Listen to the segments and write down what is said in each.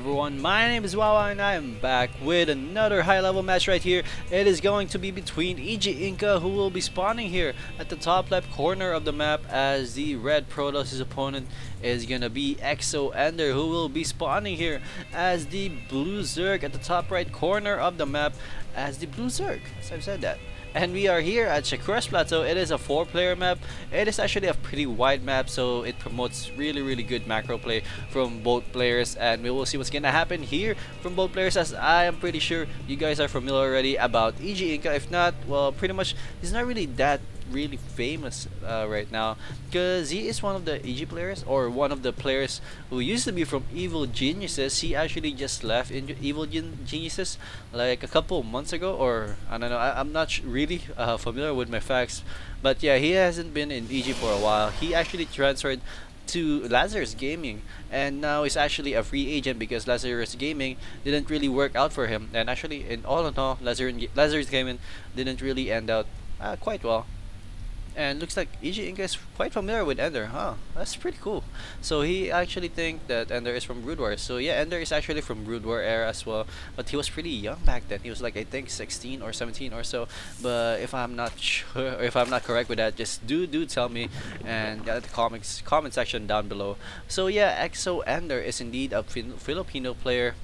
everyone, my name is Wawa and I am back with another high level match right here. It is going to be between eXoEnDerr, who will be spawning here at the top left corner of the map, as the red Protoss, his opponent, is gonna be eXoEnDerr, who will be spawning here as the blue Zerg at the top right corner of the map as the blue Zerg, as I've said that. And we are here at Starcraft Plateau. It is a 4-player map. It is actually a pretty wide map, so it promotes really good macro play from both players, and we will see what's gonna happen here from both players, as I am pretty sure you guys are familiar already about eXoEnDerr. If not, well, pretty much he's not really that really famous right now, because he is one of the EG players, or one of the players who used to be from Evil Geniuses. He actually just left in Evil Geniuses like a couple months ago, or I don't know, I'm not really familiar with my facts, but yeah, he hasn't been in EG for a while. He actually transferred to Lazarus Gaming, and now he's actually a free agent because Lazarus Gaming didn't really work out for him, and actually in all, Lazarus Gaming didn't really end out quite well. And looks like eXoEnDerr is quite familiar with eXoEnDerr, huh? That's pretty cool. So he actually think that eXoEnDerr is from Brood War. So yeah, eXoEnDerr is actually from Brood War era as well. But he was pretty young back then. He was like, I think 16 or 17 or so. But if I'm not sure, or if I'm not correct with that, just do tell me, and the comment section down below. So yeah, eXoEnDerr is indeed a Filipino player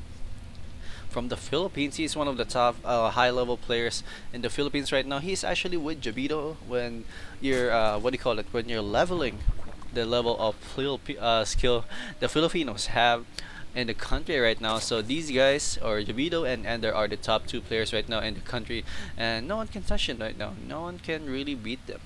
from the Philippines. He's one of the top high-level players in the Philippines right now. He's actually with Jabito when you're what do you call it? When you're leveling the level of skill the Filipinos have in the country right now. So these guys, or Jabito and eXoEnDerr, are the top 2 players right now in the country, and no one can touch it right now. No one can really beat them.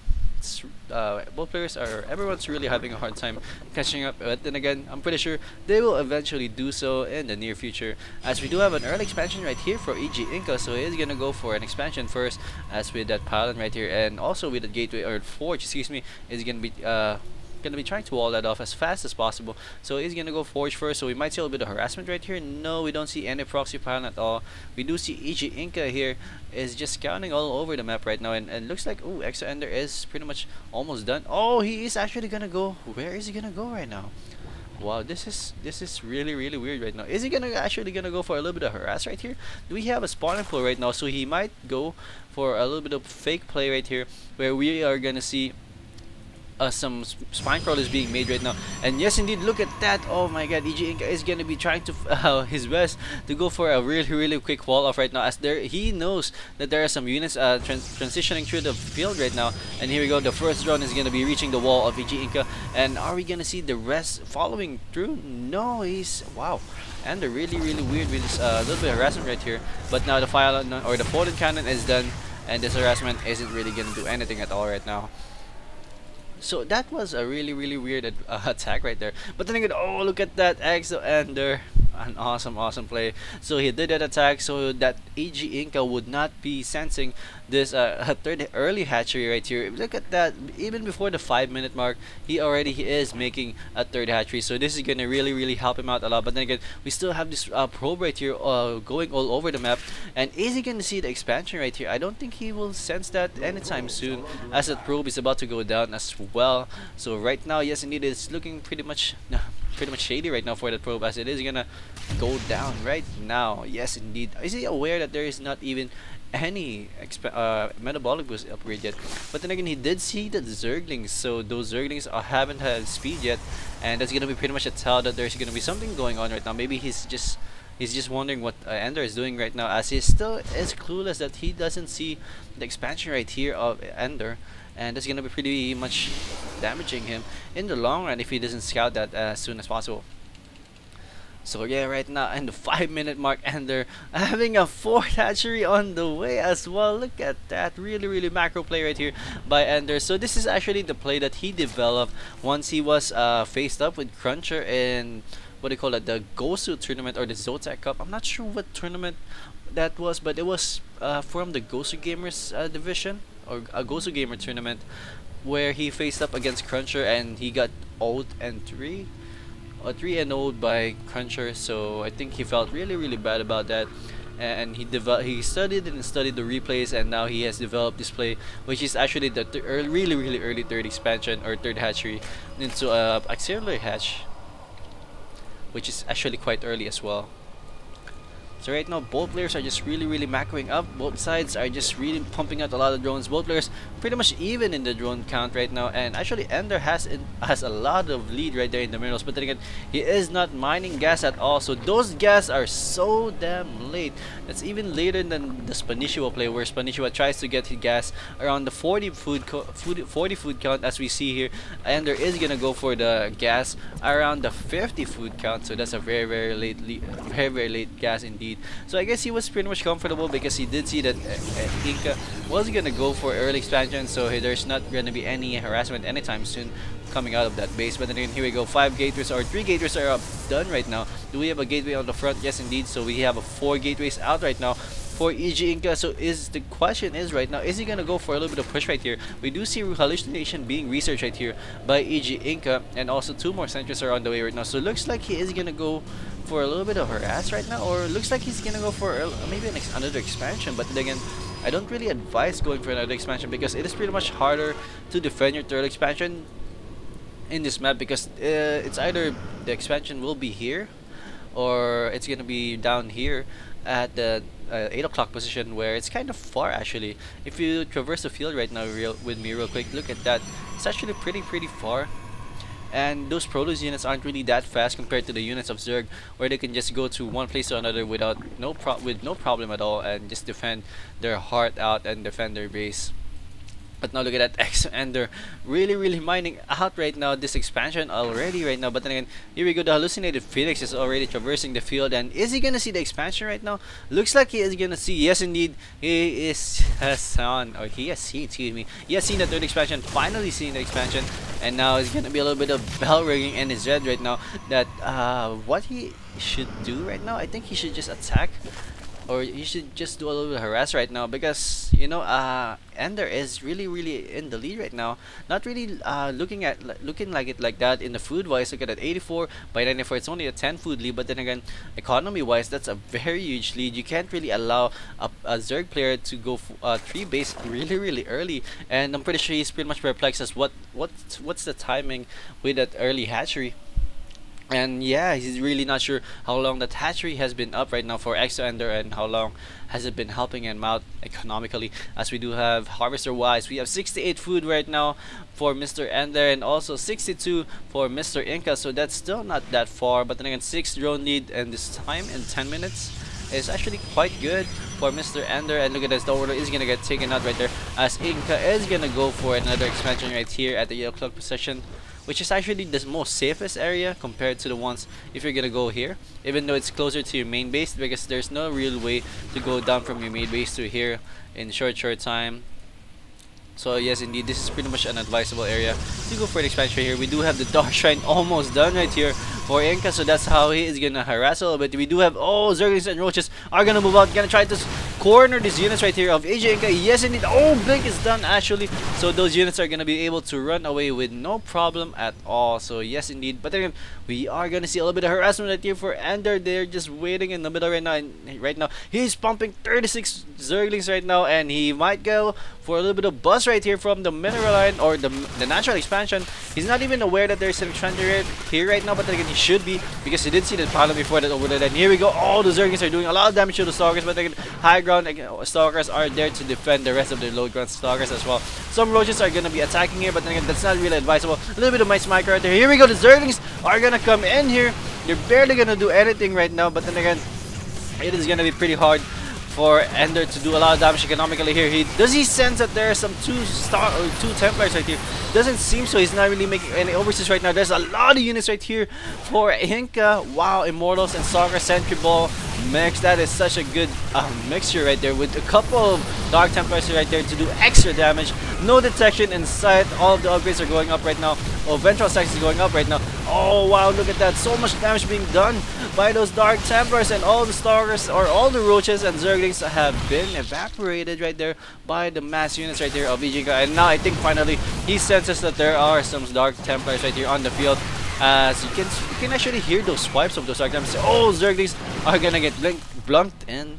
Both players are, everyone's really having a hard time catching up, but then again, I'm pretty sure they will eventually do so in the near future, as we do have an early expansion right here for eXoEnDerr. So he's gonna go for an expansion first, as with that pylon right here, and also with the gateway, or forge, excuse me, is gonna be trying to wall that off as fast as possible. So he's gonna go forge first, so we might see a little bit of harassment right here. No, we don't see any proxy pylon at all. We do see eXoEnDerr here is just scouting all over the map right now, and looks like, oh, eXoEnDerr is pretty much almost done. Oh, he is actually gonna go. Where is he gonna go right now? Wow, this is really weird right now. Is he actually gonna go for a little bit of harass right here? Do we have a spawning pool right now? So he might go for a little bit of fake play right here, where we are gonna see some spine crawlers being made right now. And yes, indeed, look at that. Oh my god, eXoEnDerr is gonna be trying to his best to go for a really quick wall off right now, as he knows that there are some units transitioning through the field right now. And here we go, the first drone is gonna be reaching the wall of eXoEnDerr, and are we gonna see the rest following through? No, he's, wow, and they're really weird with this little bit of harassment right here. But now the fire, or the photon cannon, is done, and this harassment isn't really gonna do anything at all right now. So that was a really weird attack right there. But then again, oh, look at that eXoEnDerr. An awesome play. So he did that attack so that eXoEnDerr would not be sensing this third early hatchery right here. Look at that, even before the 5-minute mark, he is making a third hatchery. So this is gonna really help him out a lot. But then again, we still have this probe right here going all over the map, and is he gonna see the expansion right here? I don't think he will sense that anytime soon, as that probe is about to go down as well. So right now, yes indeed, it's looking pretty much shady right now for that probe, as it is gonna go down right now. Yes indeed. Is he aware that there is not even any metabolic boost upgrade yet? But then again, he did see the Zerglings, so those Zerglings haven't had speed yet, and that's gonna be pretty much a tell that there's gonna be something going on right now. Maybe he's just wondering what eXoEnDerr is doing right now, as he still is clueless that he doesn't see the expansion right here of eXoEnDerr, and that's gonna be pretty much damaging him in the long run if he doesn't scout that as soon as possible. So yeah, right now in the 5-minute mark, eXoEnDerr having a 4th hatchery on the way as well. Look at that, really macro play right here by eXoEnDerr. So this is actually the play that he developed once he was faced up with Cruncher in, what do you call it, the Gosu tournament, or the Zotac Cup. I'm not sure what tournament that was, but it was from the Gosu Gamers division, or a Gosu Gamer tournament, where he faced up against Cruncher and he got 0-3 or 3-0 by Cruncher. So I think he felt really bad about that, and he studied the replays, and now he has developed this play, which is actually the really early third expansion, or third hatchery into a auxiliary hatch, which is actually quite early as well. So right now, both players are just really macroing up. Both sides are just really pumping out a lot of drones. Both players pretty much even in the drone count right now. And actually, eXoEnDerr has a lot of lead right there in the minerals. But then again, he is not mining gas at all. So those gas are so damn late. That's even later than the Spanishiwa play, where Spanishiwa tries to get his gas around the 40 food count, as we see here. eXoEnDerr is gonna go for the gas around the 50 food count. So that's a very late gas indeed. So I guess he was pretty much comfortable because he did see that Inka was gonna go for early expansion, so there's not gonna be any harassment anytime soon coming out of that base. But then again, here we go, 5 gateways or 3 gateways are up, done right now. Do we have a gateway on the front? Yes indeed. So we have 4 gateways out right now for eXoEnDerr. So the question is right now, is he gonna go for a little bit of push right here? We do see hallucination being researched right here by eXoEnDerr, and also 2 more sentries are on the way right now. So it looks like he is gonna go for a little bit of harass right now, or looks like he's gonna go for maybe another expansion. But then again, I don't really advise going for another expansion because it is pretty much harder to defend your third expansion in this map, because it's either the expansion will be here or it's gonna be down here at the 8 o'clock position, where it's kind of far actually. If you traverse the field right now with me real quick, look at that. It's actually pretty far. And those Protoss units aren't really that fast compared to the units of Zerg, where they can just go to one place to another with no problem at all and just defend their heart out and defend their base. But now look at that, eXoEnDerr really mining out right now, this expansion already right now. But then again, here we go, the hallucinated Phoenix is already traversing the field. And is he gonna see the expansion right now? Looks like he is gonna see. Yes indeed, he has seen the third expansion, finally seeing the expansion. And now it's gonna be a little bit of bell ringing in his head right now, that what he should do right now, I think he should just attack, or you should just do a little bit of harass right now, because you know eXoEnDerr is really in the lead right now. Not really looking like it like that in the food wise. Look at that, 84 by 94. It's only a 10 food lead, but then again, economy wise, that's a very huge lead. You can't really allow a Zerg player to go 3 base really early, and I'm pretty sure he's pretty much perplexed as what's the timing with that early hatchery. And yeah, he's really not sure how long that hatchery has been up right now for eXoEnDerr, and how long has it been helping him out economically. As we do have harvester wise, we have 68 food right now for Mr. eXoEnDerr, and also 62 for Mr. Inka. So that's still not that far, but then again, 6 drone lead, and this time in 10 minutes is actually quite good for Mr. eXoEnDerr. And look at this, the order is gonna get taken out right there, as Inka is gonna go for another expansion right here at the 8 o'clock position, which is actually the most safest area compared to the ones if you're gonna go here, even though it's closer to your main base, because there's no real way to go down from your main base to here in short time. So yes indeed, this is pretty much an advisable area to go for the expansion here. We do have the Dark Shrine almost done right here for Inka, so that's how he is gonna harass a little bit. We do have, Zerglings and Roaches are gonna move out, gonna try to corner these units right here of eXoEnDerr. Yes indeed, Blink is done actually, so those units are gonna be able to run away with no problem at all. So yes indeed, but then we are gonna see a little bit of harassment right here for eXoEnDerr. They're just waiting in the middle right now, and right now he's pumping 36 Zerglings right now, and he might go for a little bit of buzz right here from the mineral line, or the natural expansion. He's not even aware that there's an expansion here right now, but then again, he should be, because he did see the pylon before that over there. And here we go, all the Zerglings are doing a lot of damage to the Stalkers, but then again, high ground Stalkers are there to defend the rest of the low ground Stalkers as well. Some Roaches are gonna be attacking here, but then again, that's not really advisable. A little bit of Mice Micro right there. Here we go, the Zerglings are gonna come in here. They're barely gonna do anything right now, but then again, it is gonna be pretty hard for eXoEnDerr to do a lot of damage economically here. Does he sense that there are some two Templars right here? Doesn't seem so. He's not really making any overseas right now. There's a lot of units right here for Inka. Wow, Immortals and Stalker Sentry Ball mix. That is such a good mixture right there, with a couple of Dark Templars right there to do extra damage. No detection in sight. All of the upgrades are going up right now. Ventral Stacks is going up right now. Oh wow, look at that. So much damage being done by those Dark Templars, and all the Stalkers, or all the Roaches and Zerglings, have been evaporated right there by the mass units right there of eXoEnDerr. And now I think finally he senses that there are some Dark Templars right here on the field, as you can actually hear those swipes of those Dark Templars. Zerglings are gonna get blunked in.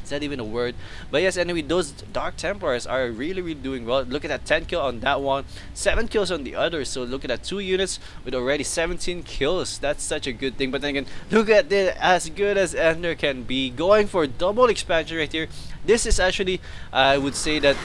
Is that even a word? But yes, anyway, those Dark Templars are really doing well. Look at that 10 kill on that one, 7 kills on the other. So look at that, 2 units with already 17 kills. That's such a good thing. But then again, look at this, as good as Ender can be, going for double expansion right here. This is actually, I would say that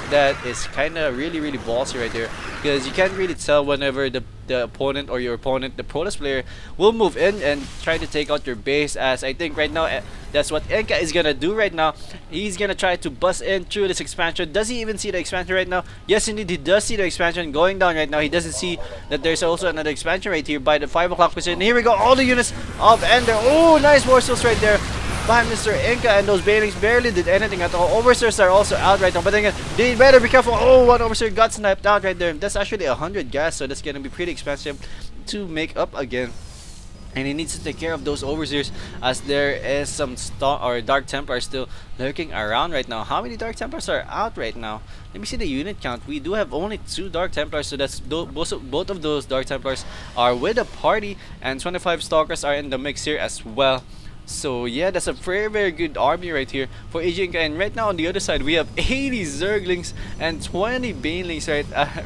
that is kind of really ballsy right there, because you can't really tell whenever the opponent or your opponent, the Protoss player, will move in and try to take out your base. As I think right now, that's what Inka is gonna do right now. He's gonna try to bust in through this expansion. Does he even see the expansion right now? Yes, indeed, he does see the expansion going down right now. He doesn't see that there's also another expansion right here by the 5 o'clock position. Here we go, all the units of Ender. Oh, nice morsels right there by Mr. Inka, and those Banelings barely did anything at all. Overseers are also out right now, but then again, they better be careful. Oh, one Overseer got sniped out right there. That's actually 100 gas, so that's gonna be pretty expensive to make up again. And he needs to take care of those Overseers, as there is some Dark Templars still lurking around right now. How many Dark Templars are out right now? Let me see the unit count. We do have only 2 Dark Templars, so that's both of those Dark Templars are with a party, and 25 Stalkers are in the mix here as well. So yeah, that's a very good army right here for eXoEnDerr. And right now on the other side, we have 80 Zerglings and 20 Banelings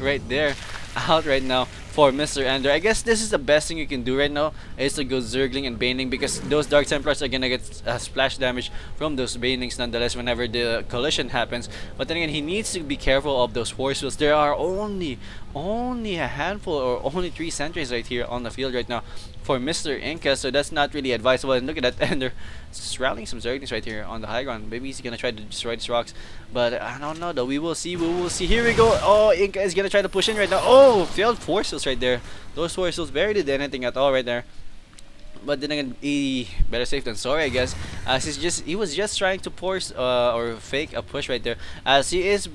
right there out right now for Mr. Ender. I guess this is the best thing you can do right now, is to go Zergling and Baneling, because those Dark Templars are gonna get splash damage from those Banelings nonetheless whenever the collision happens. But then again, he needs to be careful of those force fields. There are only a handful, or only 3 sentries right here on the field right now for Mr. Inka, so that's not really advisable. And look at that, Ender just rallying some Zerglings right here on the high ground. Maybe he's gonna try to destroy these rocks, but I don't know though. We will see. Here we go. Oh, Inka is gonna try to push in right now. Oh, failed force fields right there. Those force fields barely did anything at all right there. But then again, he better safe than sorry, I guess, as he was just trying to force or fake a push right there, as he is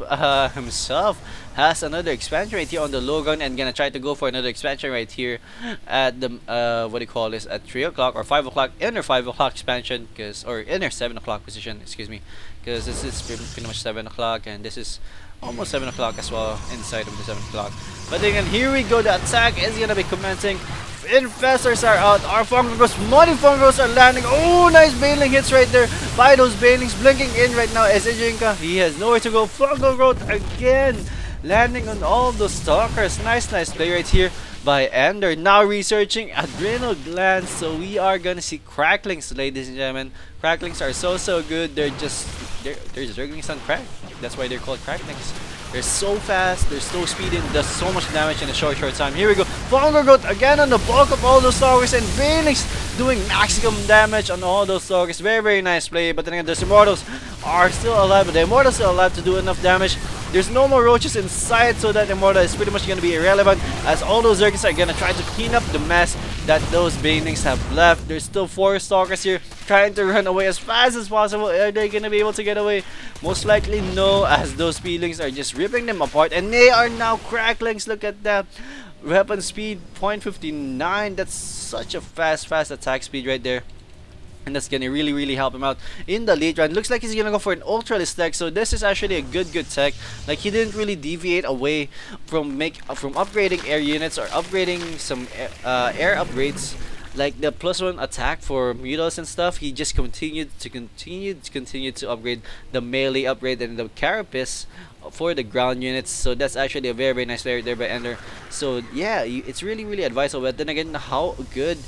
himself has another expansion right here on the low ground, and gonna try to go for another expansion right here at the what do you call this, at 3 o'clock or 5 o'clock, inner 5 o'clock expansion, or inner 7 o'clock position, excuse me, because this is pretty much 7 o'clock, and this is almost 7 o'clock as well inside of the 7 o'clock. But then again, here we go. The attack is gonna be commencing. Infestors are out. Our Fungal Growths, Money Fungals are landing. Oh, nice Baneling hits right there by those Banelings blinking in right now as eXoEnDerr. He has nowhere to go. Fungal Growth again, landing on all those Stalkers. Nice play right here by Ender. Now researching Adrenal Glands. So we are gonna see Cracklings, ladies and gentlemen. Cracklings are so good. They're Zerglings on crack. That's why they're called Cracklings. They're so fast, they're so speedy, and does so much damage in a short time. Here we go. Fungal Growth again on the bulk of all those Stalkers, and Banelings doing maximum damage on all those Stalkers. Very nice play. But then again, the Immortals are still alive, but the Immortals are alive to do enough damage. There's no more roaches inside, so that Immortal is pretty much going to be irrelevant, as all those Zerglings are going to try to clean up the mess that those Banelings have left. There's still 4 Stalkers here trying to run away as fast as possible. Are they going to be able to get away? Most likely no, as those Banelings are just ripping them apart, and they are now Cracklings. Look at that. Weapon speed 0.59. That's such a fast attack speed right there. And that's gonna really help him out in the late round. Looks like he's gonna go for an Ultralisk tech, so this is actually a good tech. Like, he didn't really deviate away from upgrading air units or upgrading some air upgrades, like the +1 attack for Mutals and stuff. He just continued to upgrade the melee upgrade and the Carapace for the ground units. So that's actually a very nice player there by Ender. So yeah, it's really advisable. But then again, how good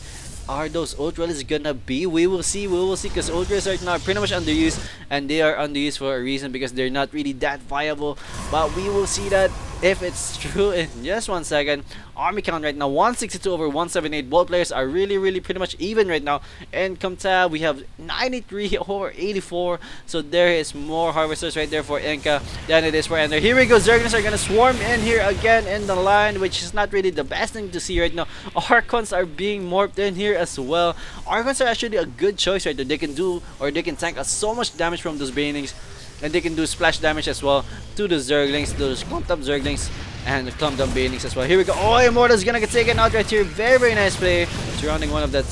are those Ultralisks gonna be? We will see, because Ultras right now are pretty much underused, and they are underused for a reason, because they're not really that viable. But we will see that if it's true in just 1 second. Army count right now 162 over 178. Both players are really pretty much even right now. Income tab, we have 93 over 84, so there is more Harvesters right there for Inka than it is for Ender. Here we go. Zerglings are gonna swarm in here again in the line, which is not really the best thing to see right now. Archons are being morphed in here as well. Archons are actually a good choice right there. They can do, or they can tank so much damage from those Banelings, and they can do splash damage as well to the Zerglings, those clumped up Zerglings, and the clumped up Banelings as well. Here we go. Oh, Immortal is gonna get taken out right here. Very nice play surrounding one of that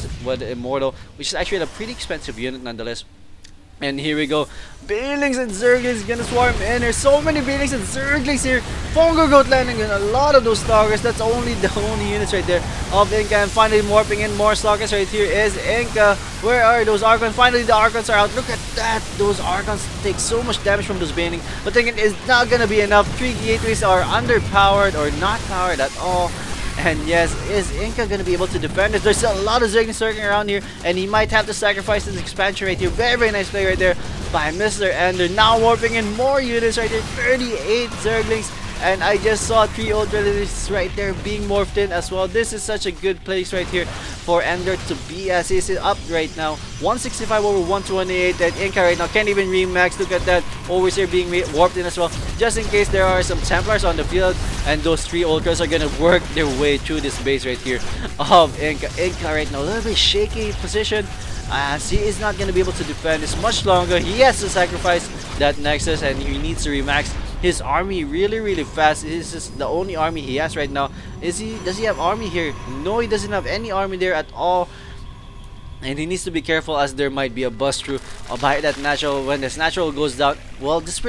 Immortal, which is actually a pretty expensive unit nonetheless. And here we go. Banelings and Zerglings gonna swarm in. There's so many Banelings and Zerglings here. Fungal Growth landing on a lot of those Stalkers. That's only the only units right there of Inka. And finally morphing in more Stalkers right here is Inka. Where are those Archons? Finally the Archons are out. Look at that. those Archons take so much damage from those Baning, but then it's not gonna be enough. 3 gateways are underpowered or not powered at all. And yes, is Inka gonna be able to defend this? There's a lot of Zerglings circling around here, and he might have to sacrifice his expansion right here. Very, very nice play right there by Mr. Ender. Now warping in more units right there, 38 Zerglings. And I just saw 3 Ultralists right there being morphed in as well. This is such a good place right here for Ender to be, as he's up right now. 165 over 128, and Inka right now can't even remax. Look at that. Overseer being warped in as well. Just in case there are some Templars on the field, and those 3 Ultras are gonna work their way through this base right here of Inka. Inka right now, a little bit shaky position, as he is not gonna be able to defend this much longer. He has to sacrifice that Nexus, and he needs to remax his army really fast. This is the only army he has right now. Does he have army here? No, he doesn't have any army there at all. And he needs to be careful, as there might be a bust through by that natural. When this natural goes down, well, this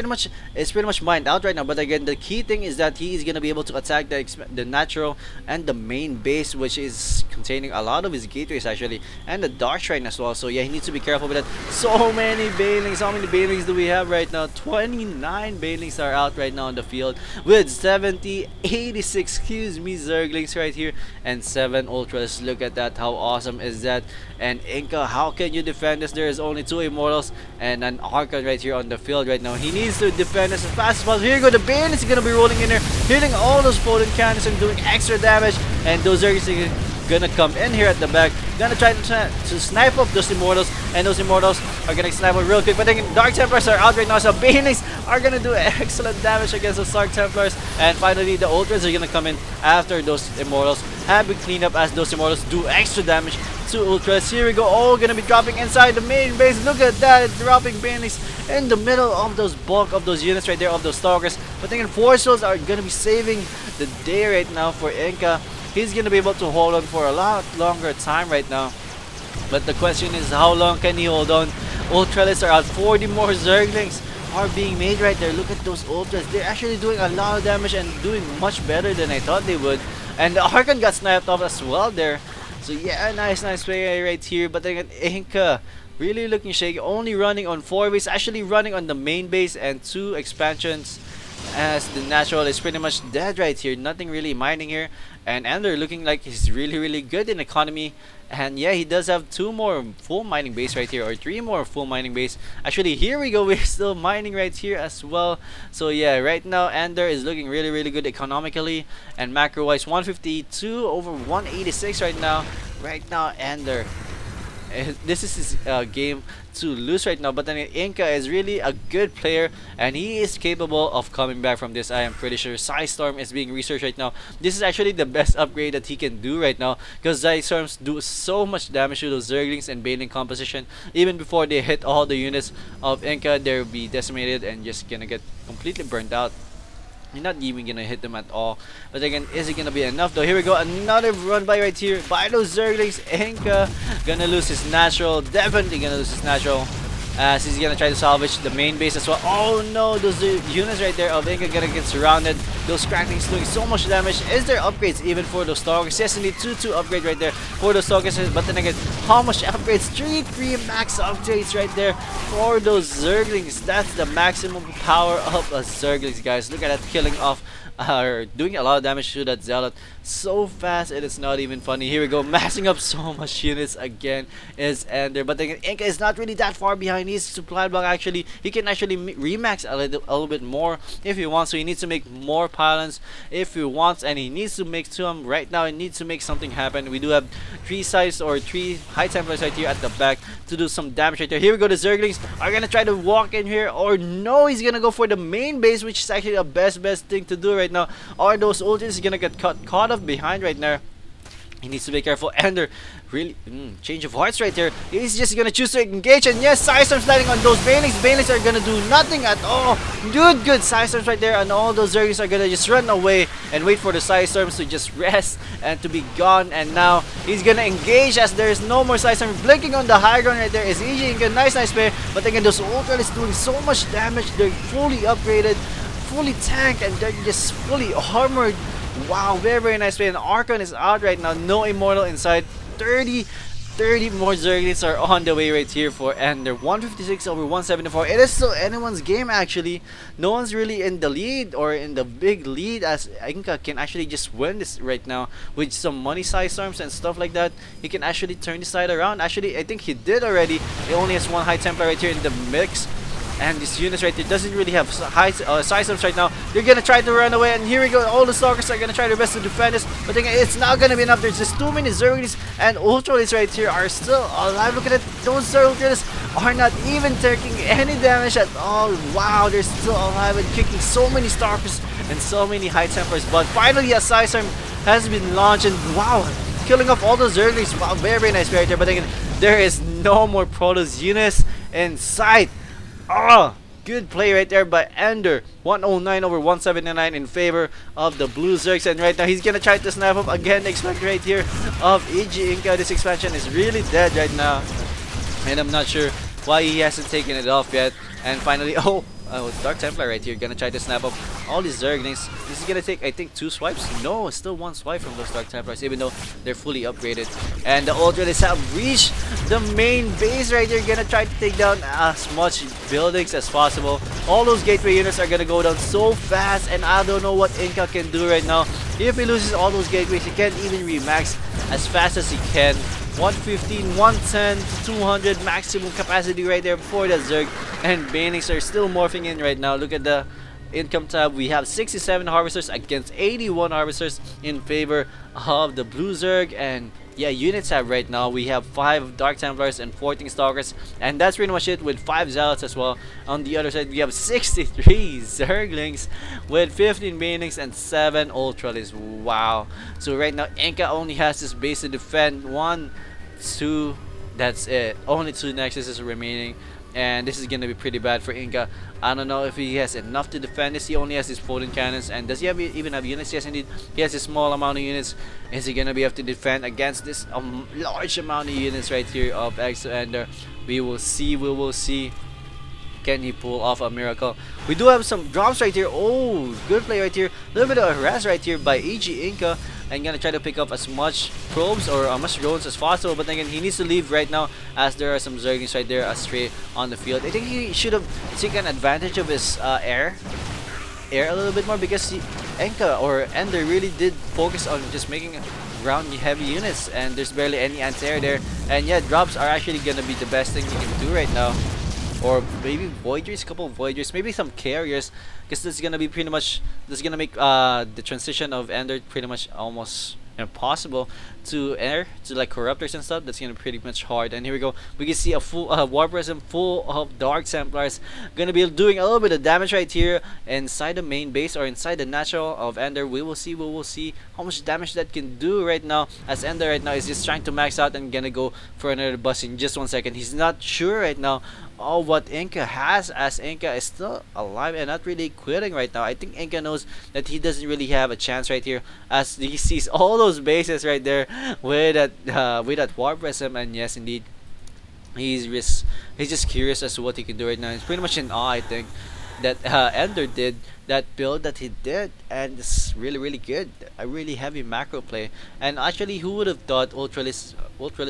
it's pretty much mined out right now. But again, the key thing is that he is gonna be able to attack the natural and the main base, which is containing a lot of his gateways actually, and the dark shrine as well. So yeah, he needs to be careful with that. So many Banelings. How many Banelings do we have right now? 29 Banelings are out right now on the field, with 70, 86, excuse me, Zerglings right here, and 7 Ultras. Look at that. How awesome is that? And Inka, how can you defend this? There is only 2 Immortals and an Archon right here on the field right now. He needs to defend this as fast as possible. Here you go, the Bane is going to be rolling in there, hitting all those potent cannons and doing extra damage. And those are gonna come in here at the back, gonna try to snipe up those Immortals, and those Immortals are gonna snipe up real quick. But then Dark Templars are out right now, so Banelings are gonna do excellent damage against those Dark Templars. And finally, the Ultras are gonna come in after those Immortals have been cleaned up, as those Immortals do extra damage to Ultras. Here we go, all gonna be dropping inside the main base. Look at that, dropping Banelings in the middle of those bulk of those units right there, of those Stalkers. But then Force Souls are gonna be saving the day right now for Inka. He's going to be able to hold on for a lot longer time right now. But the question is, how long can he hold on? Ultralists are out. 40 more Zerglings are being made right there. Look at those Ultras. They're actually doing a lot of damage and doing much better than I thought they would. And the Archon got sniped off as well there. So yeah, nice play right here. But then Inka really looking shaky. Only running on 4 base. Actually running on the main base and 2 expansions, as the natural is pretty much dead right here. Nothing really mining here. And Ender looking like he's really good in economy. And yeah, he does have 2 more full mining base right here, or 3 more full mining base. Actually, here we go, we're still mining right here as well. So yeah, right now Ender is looking really good economically and macro wise. 152 over 186 right now. Right now Ender, this is his game to lose right now. But then Inka is really a good player, and he is capable of coming back from this. I am pretty sure Storm is being researched right now. This is actually the best upgrade that he can do right now, because Storms do so much damage to those Zerglings and Baneling composition. Even before they hit all the units of Inka, they'll be decimated and just gonna get completely burned out. You're not even gonna hit them at all. But again, is it gonna be enough though? Here we go, another run by right here by those Zerglings. Inka gonna lose his natural, definitely gonna lose his natural, as he's gonna try to salvage the main base as well. Oh no, those units right there of Inka gonna get surrounded. Those Cracklings doing so much damage. Is there upgrades even for those Stalkers? Yes, indeed, 2 upgrade right there for those Stalkers. But then again, how much upgrades? 3 max upgrades right there for those Zerglings. That's the maximum power of a Zerglings, guys. Look at that, killing off, doing a lot of damage to that Zealot so fast, it is not even funny. Here we go, massing up so much units again is Ender. But then Inka is not really that far behind. He's supply block actually. He can actually remax a little bit more if he wants. So he needs to make more pylons if he wants, and he needs to make some right now. He needs to make something happen. We do have 3 sides or 3 high templars right here at the back to do some damage right there. Here we go, the Zerglings are gonna try to walk in here, or no, he's gonna go for the main base, which is actually the best thing to do right now. Or those ultis gonna get caught off behind right there. He needs to be careful. Ender really change of hearts right there. He's just gonna choose to engage, and yes, Psystorm's landing on those Banelings. Banelings are gonna do nothing at all. Good Psystorms right there, and all those Zerglings are gonna just run away and wait for the Psystorms to just rest and to be gone. And now he's gonna engage, as there is no more Psystorm. Blinking on the high ground right there is eXoEnDerr. Nice play. But again, those Ultralists doing so much damage. They're fully upgraded, fully tanked, and they're just fully armored. Wow, very nice play. And Archon is out right now. No Immortal inside. 30 30 more Zerglings are on the way right here for eXoEnDerr. 156 over 174. It is still anyone's game actually. No one's really in the lead or in the big lead, as Inka can actually just win this right now with some money size storms and stuff like that. He can actually turn the side around. Actually, I think he did already. He only has one High Templar right here in the mix. And this unit right there doesn't really have high size ups right now. They're gonna try to run away, and here we go. All the stalkers are gonna try their best to defend this, but it's not gonna be enough. There's just too many Zerglings, and Ultralists right here are still alive. Look at it. Those Zerglings are not even taking any damage at all. Wow, they're still alive and kicking so many stalkers and so many High Templars. But finally, a size arm has been launched, and wow, killing off all those Zerglings. Wow, very, very nice right there. But again, there is no more Protoss units in sight. Oh, good play right there by eXoEnDerr. 109 over 179 in favor of the blue Zergs, and right now he's gonna try to snap up again. The expansion right here of eXoEnDerr. This expansion is really dead right now, and I'm not sure why he hasn't taken it off yet. And finally, Dark Templar right here gonna try to snap up all these Zerglings. This is gonna take, I think, 2 swipes. No, still 1 swipe from those Dark Templars, even though they're fully upgraded. And the Ultralists have reached the main base right here. Gonna try to take down as much buildings as possible. All those gateway units are gonna go down so fast, and I don't know what Inka can do right now. If he loses all those gateways, he can't even remax as fast as he can. 115, 110 to 200 maximum capacity right there for the Zerg, and Banings are still morphing in right now. Look at the income tab. We have 67 harvesters against 81 harvesters in favor of the blue Zerg. And yeah, units have right now, we have 5 Dark Templars and 14 Stalkers, and that's pretty much it, with 5 Zealots as well. On the other side, we have 63 Zerglings with 15 Banings and 7 Ultralists. Wow. So right now, Inka only has this base to defend. 1, 2, that's it. Only 2 Nexuses remaining, and this is gonna be pretty bad for Inka. I don't know if he has enough to defend this. He only has his potent cannons, and does he even have units? Yes, indeed, he has a small amount of units. Is he gonna be able to defend against this large amount of units right here of eXoEnDerr? We will see. We will see. Can he pull off a miracle? We do have some drops right here. Oh, good play right here. A little bit of harass right here by eXoEnDerr. And gonna try to pick up as much probes or as much drones as possible. But again, he needs to leave right now, as there are some Zerglings right there astray on the field. I think he should have taken advantage of his air a little bit more, because Inka or eXoEnDerr really did focus on just making ground heavy units, and there's barely any anti-air there. And yeah, drops are actually gonna be the best thing he can do right now. Or maybe Voyagers, a couple of Voyagers, maybe some carriers, because this is gonna be pretty much, this is gonna make the transition of eXoEnDerr pretty much almost impossible to air, to like Corruptors and stuff. That's gonna be pretty much hard. And here we go, we can see a full War Prism full of Dark Templars, gonna be doing a little bit of damage right here inside the main base, or inside the natural of eXoEnDerr. We will see how much damage that can do right now, as eXoEnDerr right now is just trying to max out and gonna go for another bust in just 1 second. He's not sure right now what Inka has, as Inka is still alive and not really quitting right now. I think Inka knows that he doesn't really have a chance right here, as he sees all those bases right there with that War Prism. And yes, indeed, he's just curious as to what he can do right now. It's pretty much in awe, I think, that eXoEnDerr did that build that he did, and it's really good. A really heavy macro play. And actually, who would have thought Ultralists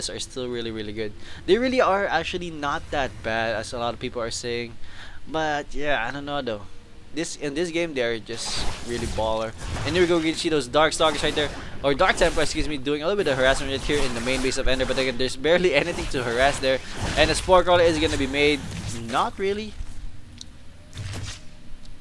are still really good. They really are actually not that bad, as a lot of people are saying. But yeah, I don't know though. In this game, they are just really baller. And here we go, we can see those Dark Stalkers right there, or Dark Templars, excuse me, doing a little bit of harassment right here in the main base of eXoEnDerr. But again, there's barely anything to harass there, and the Spore Crawler is gonna be made. Not really.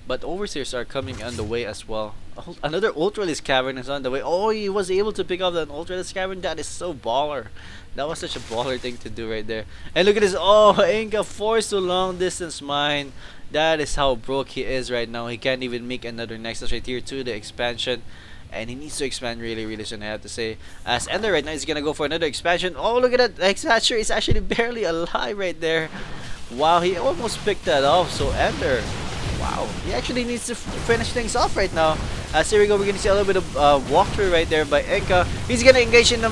But Overseers are coming on the way as well. Another Ultralist Cavern is on the way. Oh, he was able to pick up that Ultralist Cavern. That is so baller. That was such a baller thing to do right there. And look at this. Oh, Inka forced to long distance mine. That is how broke he is right now. He can't even make another Nexus right here to the expansion. And he needs to expand really soon, I have to say. As eXoEnDerr right now is gonna go for another expansion. Oh, look at that. The Expansion is actually barely alive right there. Wow, he almost picked that off. So eXoEnDerr, wow, he actually needs to finish things off right now. As here we go, we're gonna see a little bit of walkthrough right there by Inka. He's gonna engage in the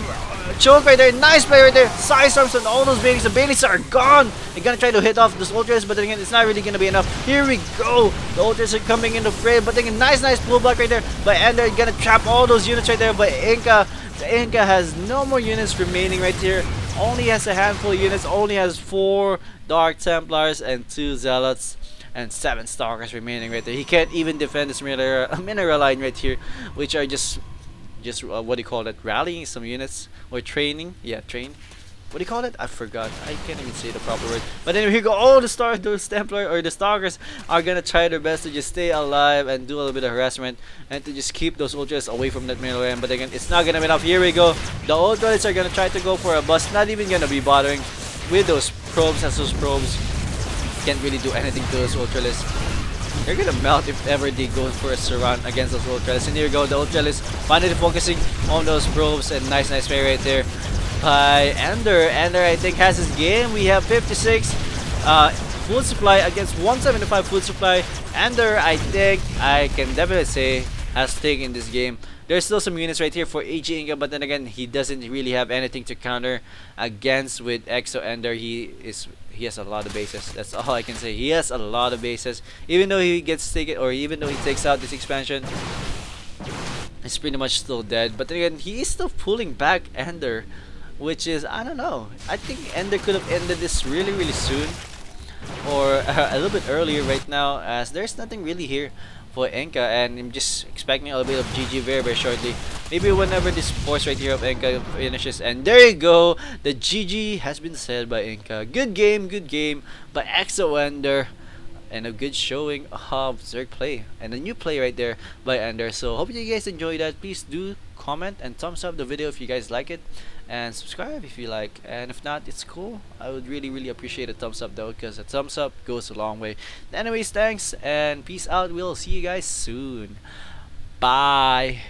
choke right there. Nice play right there. Side storms on all those Baileys. The Baileys are gone. They're gonna try to hit off those Ultras, but then again, it's not really gonna be enough. Here we go. The Ultras are coming in the fray, but then again, nice pullback right there by eXoEnDerr. Gonna trap all those units right there by Inka. The Inka has no more units remaining right here only has a handful of units, only has 4 Dark Templars and 2 Zealots and 7 Stalkers remaining right there. He can't even defend this mineral line right here, which are just what do you call it, rallying some units or training. Yeah, train. What do you call it? I forgot. I can't even say the proper word. But anyway, here you go. Oh, those Templar or the Stalkers are gonna try their best to just stay alive and do a little bit of harassment and to just keep those Ultras away from that middle lane. But again, it's not gonna be enough. Here we go. The Ultras are gonna try to go for a bust. Not even gonna be bothering with those probes, as those probes can't really do anything to those Ultralists. They're gonna melt if ever they go for a surround against those Ultralists. And here we go. The Ultralists finally focusing on those probes, and nice play right there by eXoEnDerr. eXoEnDerr, I think, has his game. We have 56 food supply against 175 food supply. eXoEnDerr, I think I can definitely say, has taken this game. There's still some units right here for eXoEnDerr, but then again, he doesn't really have anything to counter against with eXoEnDerr. He has a lot of bases. That's all I can say. He has a lot of bases. Even though he gets taken, or even though he takes out this expansion, it's pretty much still dead. But then again, he is still pulling back eXoEnDerr, which is, I don't know. I think eXoEnDerr could have ended this really soon, or a little bit earlier right now, as there's nothing really here for Inka, and I'm just expecting a little bit of GG very shortly. Maybe whenever this force right here of Inka finishes, and there you go, the GG has been said by Inka. Good game by eXoEnDerr, and a good showing of Zerg play, and a new play right there by eXoEnDerr. So hope you guys enjoyed that. Please do comment and thumbs up the video if you guys like it, and subscribe if you like, and if not, it's cool. I would really appreciate a thumbs up though, because a thumbs up goes a long way. Anyways, thanks and peace out. We'll see you guys soon. Bye.